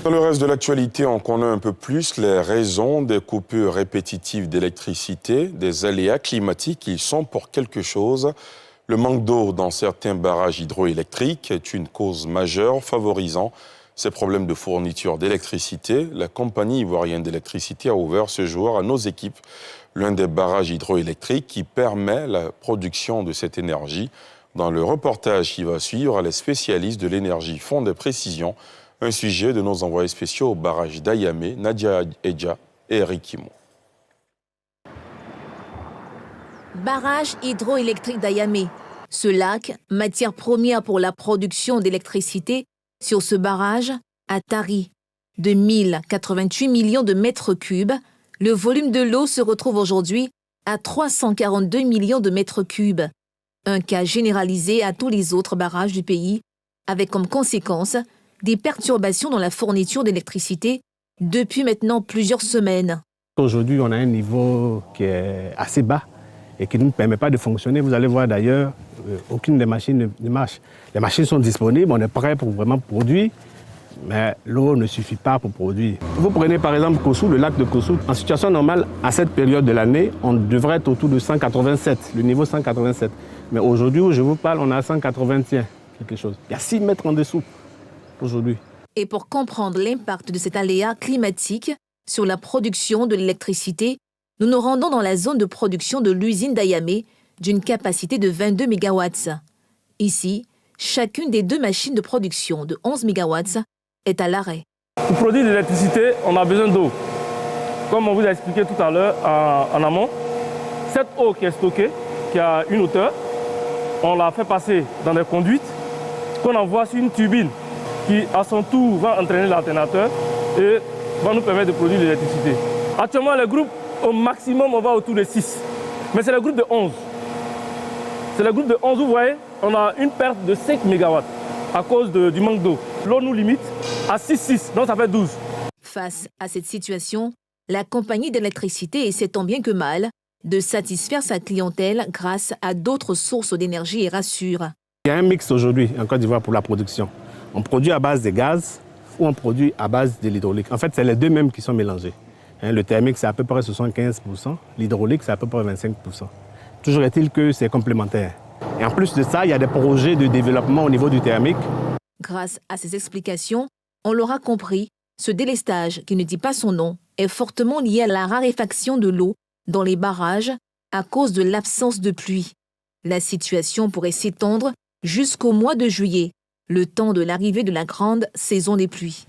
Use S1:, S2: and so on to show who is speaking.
S1: Dans le reste de l'actualité, on connaît un peu plus les raisons des coupures répétitives d'électricité, des aléas climatiques. Ils sont pour quelque chose. Le manque d'eau dans certains barrages hydroélectriques est une cause majeure favorisant ces problèmes de fourniture d'électricité. La compagnie ivoirienne d'électricité a ouvert ce jour à nos équipes l'un des barrages hydroélectriques qui permet la production de cette énergie. Dans le reportage qui va suivre, les spécialistes de l'énergie font des précisions. Un sujet de nos envoyés spéciaux au barrage d'Ayamé, Nadia Edja et Eric Kimo.
S2: Barrage hydroélectrique d'Ayamé. Ce lac, matière première pour la production d'électricité, sur ce barrage, à Tari, de 1088 millions de mètres cubes, le volume de l'eau se retrouve aujourd'hui à 342 millions de mètres cubes. Un cas généralisé à tous les autres barrages du pays, avec comme conséquence des perturbations dans la fourniture d'électricité depuis maintenant plusieurs semaines.
S3: Aujourd'hui, on a un niveau qui est assez bas et qui ne nous permet pas de fonctionner. Vous allez voir d'ailleurs, aucune des machines ne marche. Les machines sont disponibles, on est prêt pour vraiment produire, mais l'eau ne suffit pas pour produire. Vous prenez par exemple Kossou, le lac de Kossou. En situation normale, à cette période de l'année, on devrait être autour de 187, le niveau 187. Mais aujourd'hui où je vous parle, on est à 181, quelque chose. Il y a 6 mètres en dessous aujourd'hui.
S2: Et pour comprendre l'impact de cet aléa climatique sur la production de l'électricité, nous nous rendons dans la zone de production de l'usine d'Ayamé, d'une capacité de 22 MW. Ici, chacune des 2 machines de production de 11 MW est à l'arrêt.
S4: Pour produire de l'électricité, on a besoin d'eau. Comme on vous a expliqué tout à l'heure en amont, cette eau qui est stockée, qui a une hauteur, on la fait passer dans des conduites qu'on envoie sur une turbine qui, à son tour, va entraîner l'alternateur et va nous permettre de produire de l'électricité. Actuellement, le groupe, au maximum, on va autour de 6. Mais c'est le groupe de 11. C'est le groupe de 11, vous voyez, on a une perte de 5 MW à cause du manque d'eau. L'eau nous limite à 6,6, donc ça fait 12.
S2: Face à cette situation, la compagnie d'électricité essaie tant bien que mal de satisfaire sa clientèle grâce à d'autres sources d'énergie et rassure.
S3: Il y a un mix aujourd'hui en Côte d'Ivoire pour la production. On produit à base de gaz ou on produit à base de l'hydraulique. En fait, c'est les deux mêmes qui sont mélangés. Le thermique, c'est à peu près 75%, l'hydraulique, c'est à peu près 25%. Toujours est-il que c'est complémentaire. Et en plus de ça, il y a des projets de développement au niveau du thermique.
S2: Grâce à ces explications, on l'aura compris, ce délestage, qui ne dit pas son nom, est fortement lié à la raréfaction de l'eau dans les barrages à cause de l'absence de pluie. La situation pourrait s'étendre jusqu'au mois de juillet, le temps de l'arrivée de la grande saison des pluies.